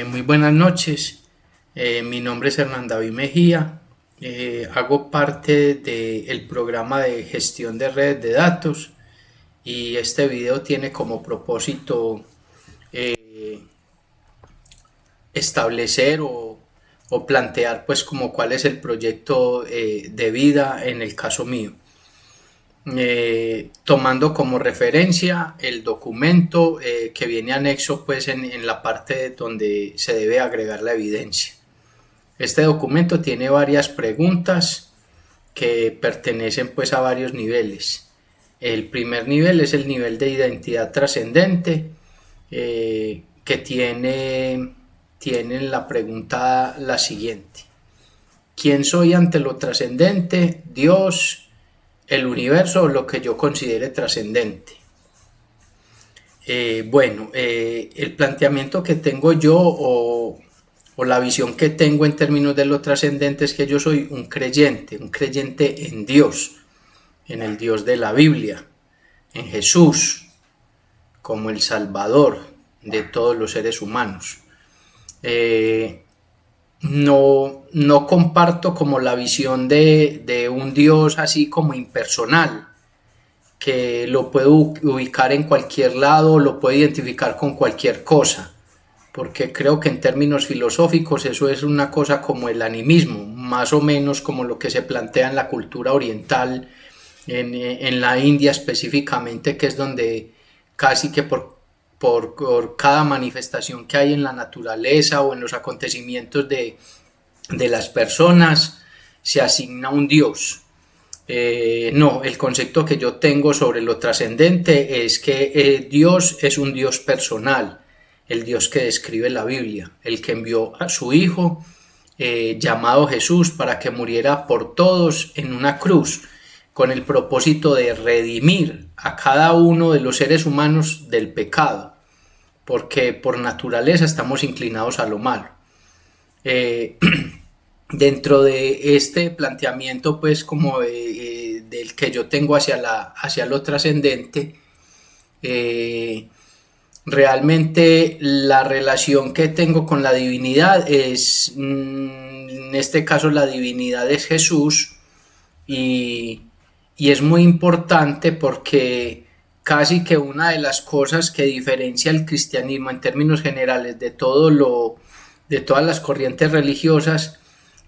Muy buenas noches, mi nombre es Hernán David Mejía, hago parte del programa de gestión de redes de datos y este video tiene como propósito establecer o plantear pues como cuál es el proyecto de vida en el caso mío. Tomando como referencia el documento que viene anexo pues en la parte donde se debe agregar la evidencia. Este documento tiene varias preguntas que pertenecen pues a varios niveles. El primer nivel es el nivel de identidad trascendente, que tiene la pregunta la siguiente: ¿quién soy ante lo trascendente? Dios, el universo o lo que yo considere trascendente. El planteamiento que tengo yo o la visión que tengo en términos de lo trascendente es que yo soy un creyente en Dios, en el Dios de la Biblia, en Jesús, como el Salvador de todos los seres humanos. No comparto como la visión de un Dios así como impersonal, que lo puedo ubicar en cualquier lado, lo puedo identificar con cualquier cosa, porque creo que en términos filosóficos eso es una cosa como el animismo, más o menos como lo que se plantea en la cultura oriental, en la India específicamente, que es donde casi que por cada manifestación que hay en la naturaleza o en los acontecimientos de las personas se asigna un Dios. No, el concepto que yo tengo sobre lo trascendente es que Dios es un Dios personal, el Dios que describe la Biblia, el que envió a su Hijo llamado Jesús para que muriera por todos en una cruz, con el propósito de redimir a cada uno de los seres humanos del pecado, porque por naturaleza estamos inclinados a lo malo. Dentro de este planteamiento pues como del que yo tengo hacia lo trascendente, realmente la relación que tengo con la divinidad es, en este caso la divinidad es Jesús, y es muy importante porque casi que una de las cosas que diferencia el cristianismo en términos generales de todas las corrientes religiosas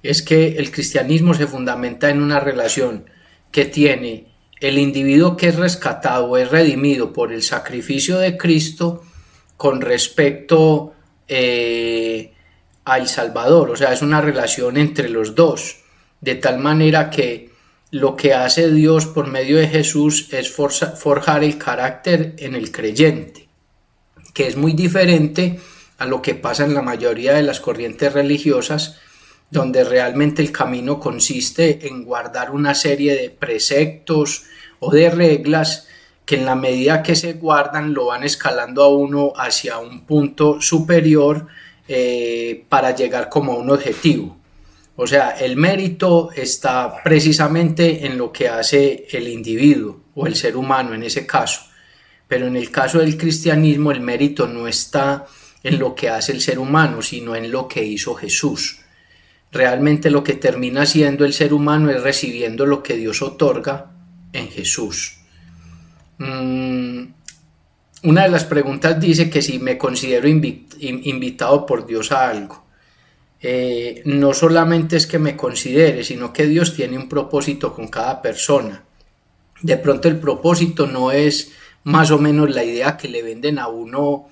es que el cristianismo se fundamenta en una relación que tiene el individuo que es rescatado, es redimido por el sacrificio de Cristo con respecto al Salvador. O sea, es una relación entre los dos, de tal manera que lo que hace Dios por medio de Jesús es forjar el carácter en el creyente, que es muy diferente a lo que pasa en la mayoría de las corrientes religiosas, donde realmente el camino consiste en guardar una serie de preceptos o de reglas que en la medida que se guardan lo van escalando a uno hacia un punto superior para llegar como a un objetivo. O sea, el mérito está precisamente en lo que hace el individuo o el ser humano en ese caso, pero en el caso del cristianismo el mérito no está en lo que hace el ser humano, sino en lo que hizo Jesús. Realmente lo que termina siendo el ser humano es recibiendo lo que Dios otorga en Jesús. Una de las preguntas dice que si me considero invitado por Dios a algo. No solamente es que me considere, sino que Dios tiene un propósito con cada persona. De pronto el propósito no es más o menos la idea que le venden a uno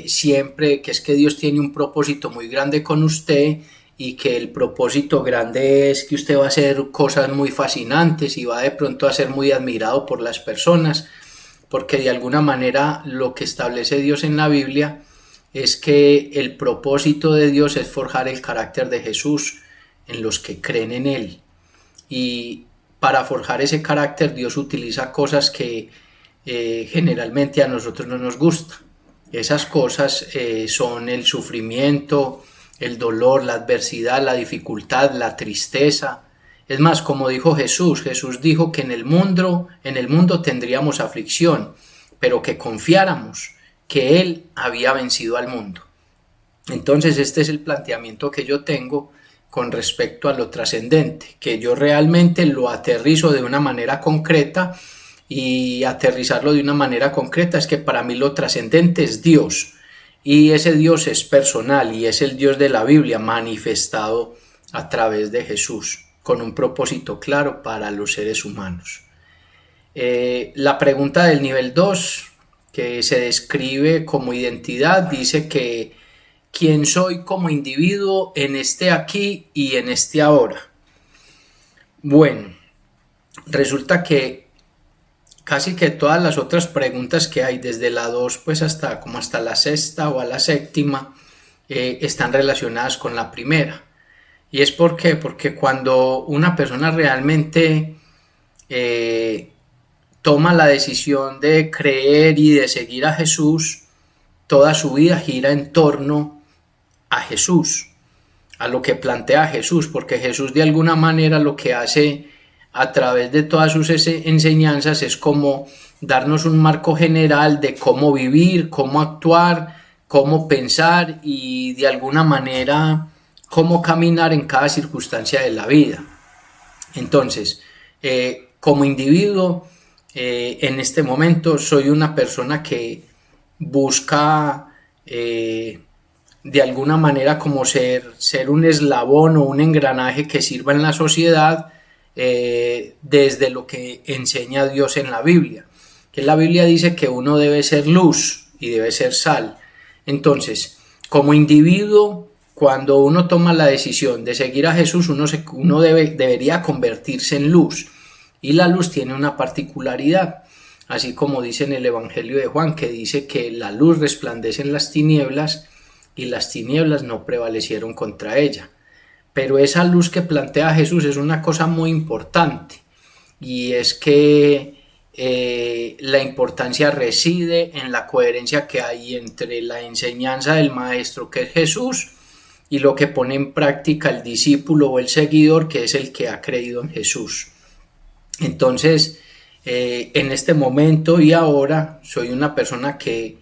siempre, que es que Dios tiene un propósito muy grande con usted y que el propósito grande es que usted va a hacer cosas muy fascinantes y va de pronto a ser muy admirado por las personas, porque de alguna manera lo que establece Dios en la Biblia es que el propósito de Dios es forjar el carácter de Jesús en los que creen en Él. Y para forjar ese carácter Dios utiliza cosas que generalmente a nosotros no nos gustan. Esas cosas son el sufrimiento, el dolor, la adversidad, la dificultad, la tristeza. Es más, como dijo Jesús dijo que en el mundo tendríamos aflicción, pero que confiáramos que Él había vencido al mundo. Entonces este es el planteamiento que yo tengo con respecto a lo trascendente, que yo realmente lo aterrizo de una manera concreta, y aterrizarlo de una manera concreta es que para mí lo trascendente es Dios, y ese Dios es personal y es el Dios de la Biblia manifestado a través de Jesús, con un propósito claro para los seres humanos. La pregunta del nivel 2, que se describe como identidad, dice que quién soy como individuo en este aquí y en este ahora. Bueno, resulta que casi que todas las otras preguntas que hay, desde la 2 pues hasta la sexta o a la séptima, están relacionadas con la primera. ¿Y es por qué? Porque cuando una persona realmente toma la decisión de creer y de seguir a Jesús, toda su vida gira en torno a Jesús, a lo que plantea Jesús, porque Jesús de alguna manera lo que hace a través de todas sus enseñanzas es como darnos un marco general de cómo vivir, cómo actuar, cómo pensar y de alguna manera cómo caminar en cada circunstancia de la vida. Entonces, como individuo, en este momento soy una persona que busca de alguna manera como ser un eslabón o un engranaje que sirva en la sociedad, desde lo que enseña Dios en la Biblia, que la Biblia dice que uno debe ser luz y debe ser sal. Entonces, como individuo, cuando uno toma la decisión de seguir a Jesús, uno debería convertirse en luz, y la luz tiene una particularidad, así como dice en el Evangelio de Juan, que dice que la luz resplandece en las tinieblas y las tinieblas no prevalecieron contra ella. Pero esa luz que plantea Jesús es una cosa muy importante, y es que la importancia reside en la coherencia que hay entre la enseñanza del Maestro, que es Jesús, y lo que pone en práctica el discípulo o el seguidor, que es el que ha creído en Jesús. Entonces, en este momento y ahora soy una persona que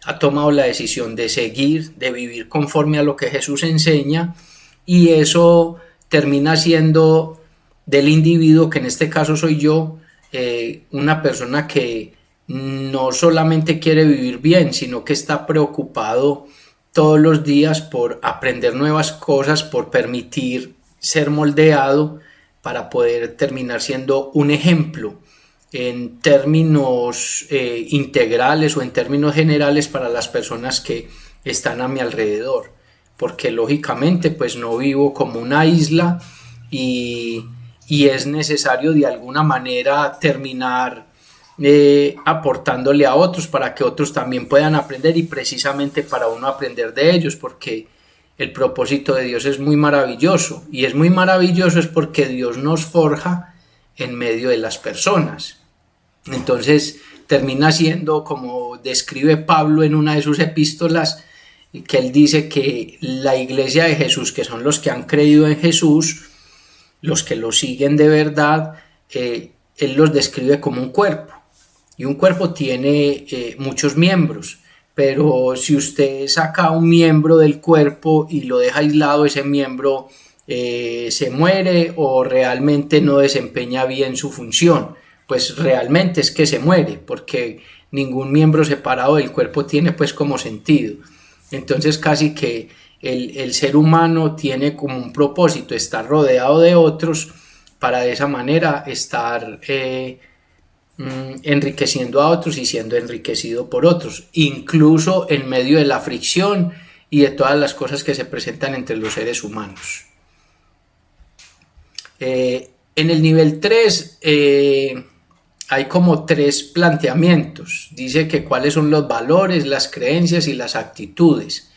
ha tomado la decisión de seguir, de vivir conforme a lo que Jesús enseña, y eso termina siendo del individuo, que en este caso soy yo, una persona que no solamente quiere vivir bien, sino que está preocupado todos los días por aprender nuevas cosas, por permitir ser moldeado para poder terminar siendo un ejemplo en términos integrales o en términos generales para las personas que están a mi alrededor, porque lógicamente pues no vivo como una isla, y es necesario de alguna manera terminar aportándole a otros para que otros también puedan aprender, y precisamente para uno aprender de ellos, porque el propósito de Dios es muy maravilloso, y es muy maravilloso es porque Dios nos forja en medio de las personas. Entonces termina siendo como describe Pablo en una de sus epístolas, que él dice que la iglesia de Jesús, que son los que han creído en Jesús, los que lo siguen de verdad, él los describe como un cuerpo, y un cuerpo tiene muchos miembros, pero si usted saca un miembro del cuerpo y lo deja aislado, ese miembro se muere o realmente no desempeña bien su función. Pues realmente es que se muere, porque ningún miembro separado del cuerpo tiene pues como sentido. Entonces casi que el ser humano tiene como un propósito estar rodeado de otros, para de esa manera estar enriqueciendo a otros y siendo enriquecido por otros, incluso en medio de la fricción y de todas las cosas que se presentan entre los seres humanos. En el nivel 3 hay como 3 planteamientos. Dice que cuáles son los valores, las creencias y las actitudes.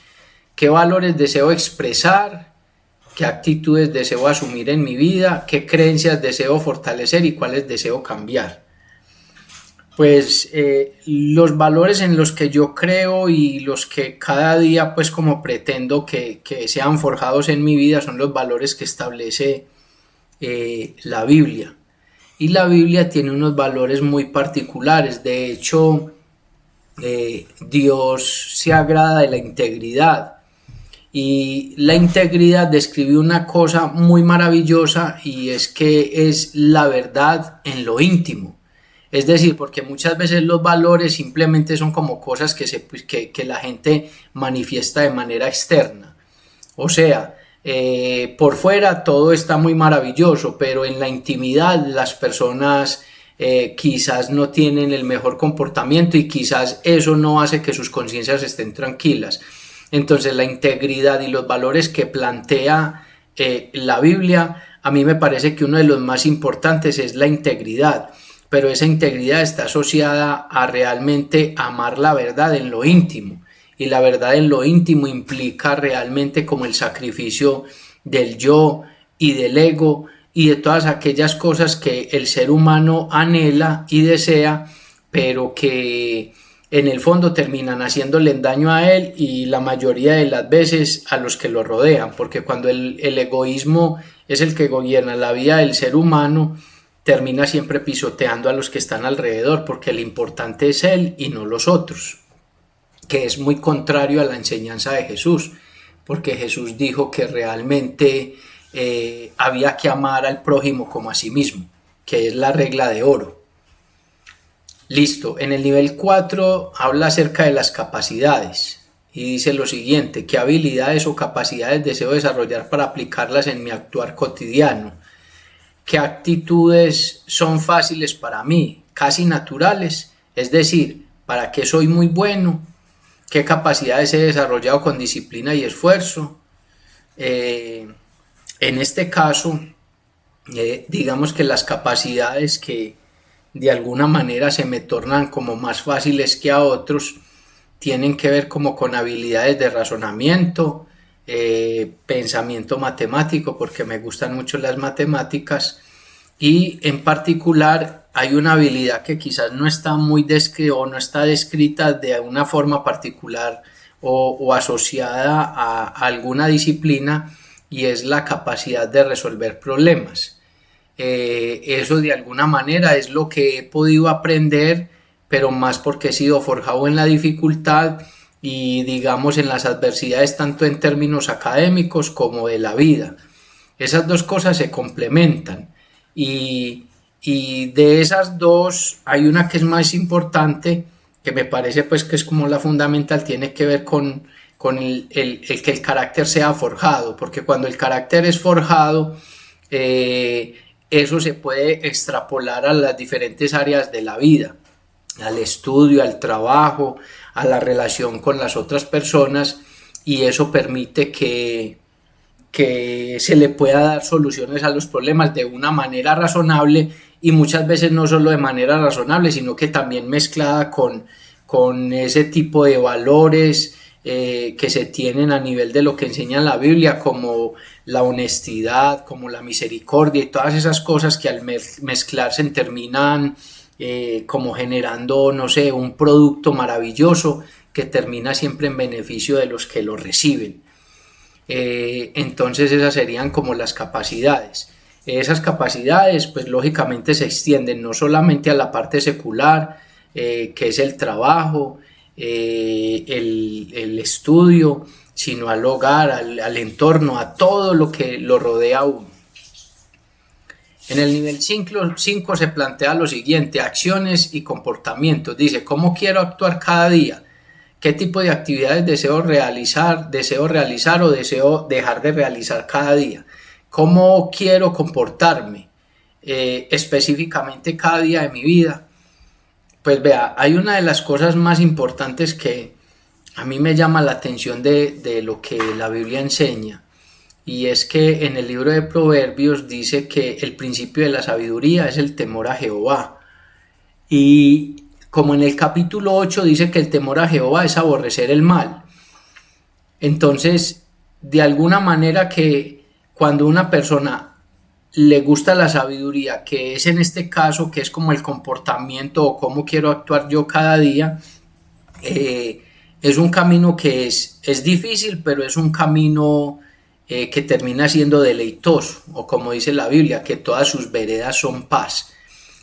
¿Qué valores deseo expresar? ¿Qué actitudes deseo asumir en mi vida? ¿Qué creencias deseo fortalecer y cuáles deseo cambiar? Pues los valores en los que yo creo y los que cada día pues como pretendo que sean forjados en mi vida son los valores que establece la Biblia. Y la Biblia tiene unos valores muy particulares. De hecho, Dios se agrada de la integridad. Y la integridad describe una cosa muy maravillosa, y es que es la verdad en lo íntimo. Es decir, porque muchas veces los valores simplemente son como cosas que la gente manifiesta de manera externa. O sea, por fuera todo está muy maravilloso, pero en la intimidad las personas quizás no tienen el mejor comportamiento, y quizás eso no hace que sus conciencias estén tranquilas. Entonces la integridad y los valores que plantea la Biblia, a mí me parece que uno de los más importantes es la integridad, pero esa integridad está asociada a realmente amar la verdad en lo íntimo, y la verdad en lo íntimo implica realmente como el sacrificio del yo y del ego y de todas aquellas cosas que el ser humano anhela y desea, pero que en el fondo terminan haciéndole daño a él y la mayoría de las veces a los que lo rodean, porque cuando el egoísmo es el que gobierna la vida del ser humano, termina siempre pisoteando a los que están alrededor, porque el importante es él y no los otros, que es muy contrario a la enseñanza de Jesús, porque Jesús dijo que realmente había que amar al prójimo como a sí mismo, que es la regla de oro. Listo, en el nivel 4 habla acerca de las capacidades y dice lo siguiente: ¿qué habilidades o capacidades deseo desarrollar para aplicarlas en mi actuar cotidiano? ¿Qué actitudes son fáciles para mí, casi naturales? Es decir, ¿para qué soy muy bueno? ¿Qué capacidades he desarrollado con disciplina y esfuerzo? En este caso, digamos que las capacidades que de alguna manera se me tornan como más fáciles que a otros tienen que ver como con habilidades de razonamiento, pensamiento matemático, porque me gustan mucho las matemáticas, y en particular hay una habilidad que quizás no está muy descrita o no está descrita de una forma particular o asociada a alguna disciplina, y es la capacidad de resolver problemas. Eso de alguna manera es lo que he podido aprender, pero más porque he sido forjado en la dificultad y digamos en las adversidades, tanto en términos académicos como de la vida. Esas dos cosas se complementan, y de esas dos hay una que es más importante, que me parece pues que es como la fundamental, tiene que ver con el que el carácter sea forjado, porque cuando el carácter es forjado, eso se puede extrapolar a las diferentes áreas de la vida, al estudio, al trabajo, a la relación con las otras personas, y eso permite que se le pueda dar soluciones a los problemas de una manera razonable, y muchas veces no solo de manera razonable, sino que también mezclada con ese tipo de valores que se tienen a nivel de lo que enseña la Biblia, como la honestidad, como la misericordia y todas esas cosas que al mezclarse terminan como generando, no sé, un producto maravilloso que termina siempre en beneficio de los que lo reciben. Entonces esas serían como las capacidades. Esas capacidades pues lógicamente se extienden no solamente a la parte secular, que es el trabajo, el estudio, sino al hogar, al entorno, a todo lo que lo rodea a uno. En el nivel 5 se plantea lo siguiente: acciones y comportamientos. Dice, ¿cómo quiero actuar cada día? ¿Qué tipo de actividades deseo realizar o deseo dejar de realizar cada día? ¿Cómo quiero comportarme específicamente cada día de mi vida? Pues vea, hay una de las cosas más importantes que a mí me llama la atención de lo que la Biblia enseña, y es que en el libro de Proverbios dice que el principio de la sabiduría es el temor a Jehová, y como en el capítulo 8 dice que el temor a Jehová es aborrecer el mal. Entonces, de alguna manera, que cuando una persona le gusta la sabiduría, que es en este caso, que es como el comportamiento o cómo quiero actuar yo cada día, es un camino que es difícil, pero es un camino que termina siendo deleitoso, o como dice la Biblia, que todas sus veredas son paz,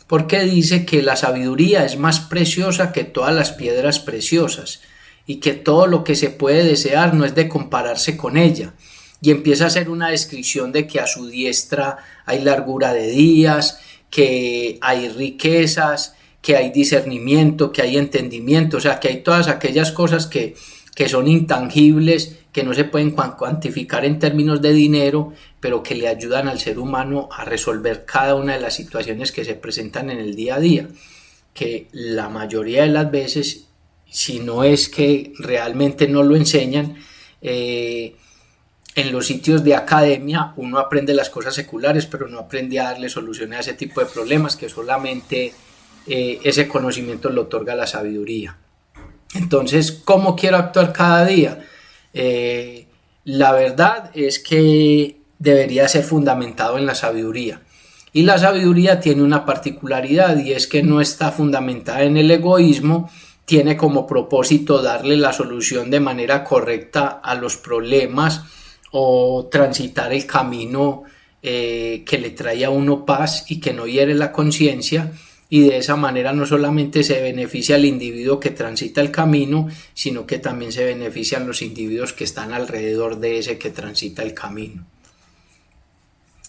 porque dice que la sabiduría es más preciosa que todas las piedras preciosas, y que todo lo que se puede desear no es de compararse con ella. Y empieza a hacer una descripción de que a su diestra hay largura de días, que hay riquezas, que hay discernimiento, que hay entendimiento, o sea, que hay todas aquellas cosas que son intangibles, que no se pueden cuantificar en términos de dinero, pero que le ayudan al ser humano a resolver cada una de las situaciones que se presentan en el día a día, que la mayoría de las veces, si no es que realmente no lo enseñan, en los sitios de academia uno aprende las cosas seculares, pero no aprende a darle soluciones a ese tipo de problemas que solamente ese conocimiento lo otorga la sabiduría. Entonces, ¿cómo quiero actuar cada día? La verdad es que debería ser fundamentado en la sabiduría. Y la sabiduría tiene una particularidad, y es que no está fundamentada en el egoísmo, tiene como propósito darle la solución de manera correcta a los problemas o transitar el camino que le trae a uno paz y que no hiere la conciencia, y de esa manera no solamente se beneficia al individuo que transita el camino, sino que también se benefician los individuos que están alrededor de ese que transita el camino.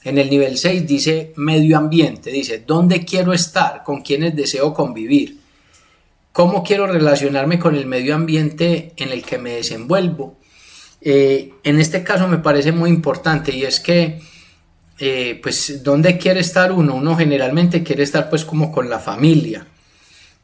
En el nivel 6 dice medio ambiente, dice ¿dónde quiero estar? ¿Con quiénes deseo convivir? ¿Cómo quiero relacionarme con el medio ambiente en el que me desenvuelvo? En este caso me parece muy importante, y es que pues ¿dónde quiere estar uno? Uno generalmente quiere estar pues como con la familia,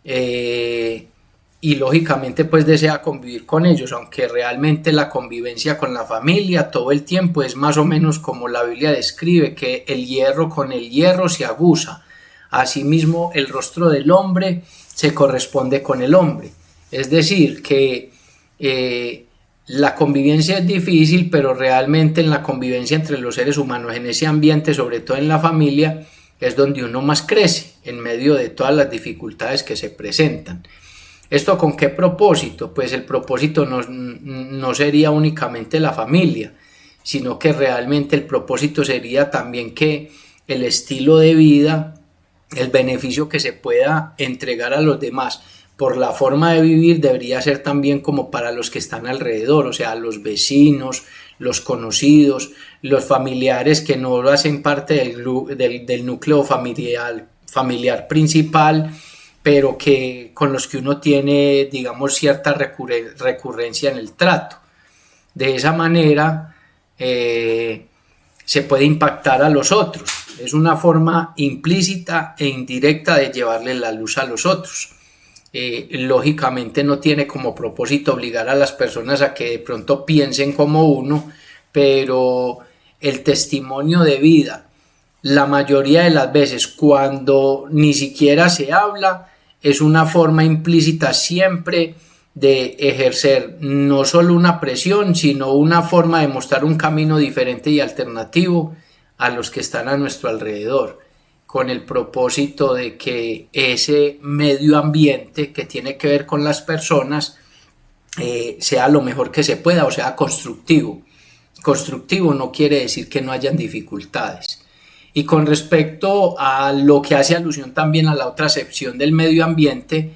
y lógicamente pues desea convivir con ellos, aunque realmente la convivencia con la familia todo el tiempo es más o menos como la Biblia describe, que el hierro con el hierro se aguza. Asimismo el rostro del hombre se corresponde con el hombre, es decir que la convivencia es difícil, pero realmente en la convivencia entre los seres humanos, en ese ambiente, sobre todo en la familia, es donde uno más crece en medio de todas las dificultades que se presentan. ¿Esto con qué propósito? Pues el propósito no sería únicamente la familia, sino que realmente el propósito sería también que el estilo de vida, el beneficio que se pueda entregar a los demás por la forma de vivir, debería ser también como para los que están alrededor, o sea, los vecinos, los conocidos, los familiares que no hacen parte del núcleo familiar principal, pero que con los que uno tiene, digamos, cierta recurrencia en el trato. De esa manera se puede impactar a los otros. Es una forma implícita e indirecta de llevarle la luz a los otros. Lógicamente no tiene como propósito obligar a las personas a que de pronto piensen como uno, pero el testimonio de vida, la mayoría de las veces cuando ni siquiera se habla, es una forma implícita siempre de ejercer no solo una presión, sino una forma de mostrar un camino diferente y alternativo a los que están a nuestro alrededor, con el propósito de que ese medio ambiente que tiene que ver con las personas sea lo mejor que se pueda, o sea, constructivo. Constructivo no quiere decir que no hayan dificultades. Y con respecto a lo que hace alusión también a la otra acepción del medio ambiente,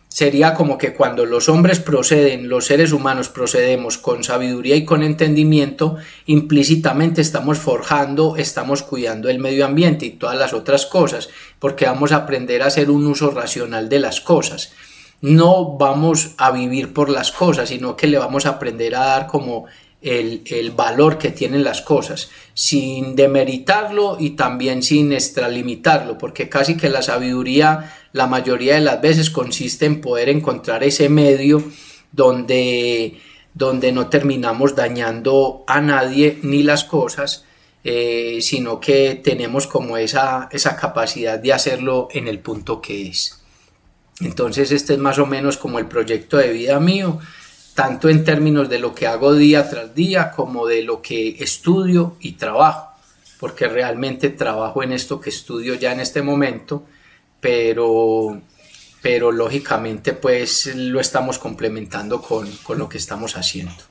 sería como que cuando los hombres proceden, los seres humanos procedemos con sabiduría y con entendimiento, implícitamente estamos forjando, estamos cuidando el medio ambiente y todas las otras cosas, porque vamos a aprender a hacer un uso racional de las cosas. No vamos a vivir por las cosas, sino que le vamos a aprender a dar como el valor que tienen las cosas, sin demeritarlo y también sin extralimitarlo, porque casi que la sabiduría la mayoría de las veces consiste en poder encontrar ese medio donde no terminamos dañando a nadie ni las cosas, sino que tenemos como esa capacidad de hacerlo en el punto que es. Entonces este es más o menos como el proyecto de vida mío, tanto en términos de lo que hago día tras día como de lo que estudio y trabajo, porque realmente trabajo en esto que estudio ya en este momento, pero lógicamente pues lo estamos complementando con lo que estamos haciendo.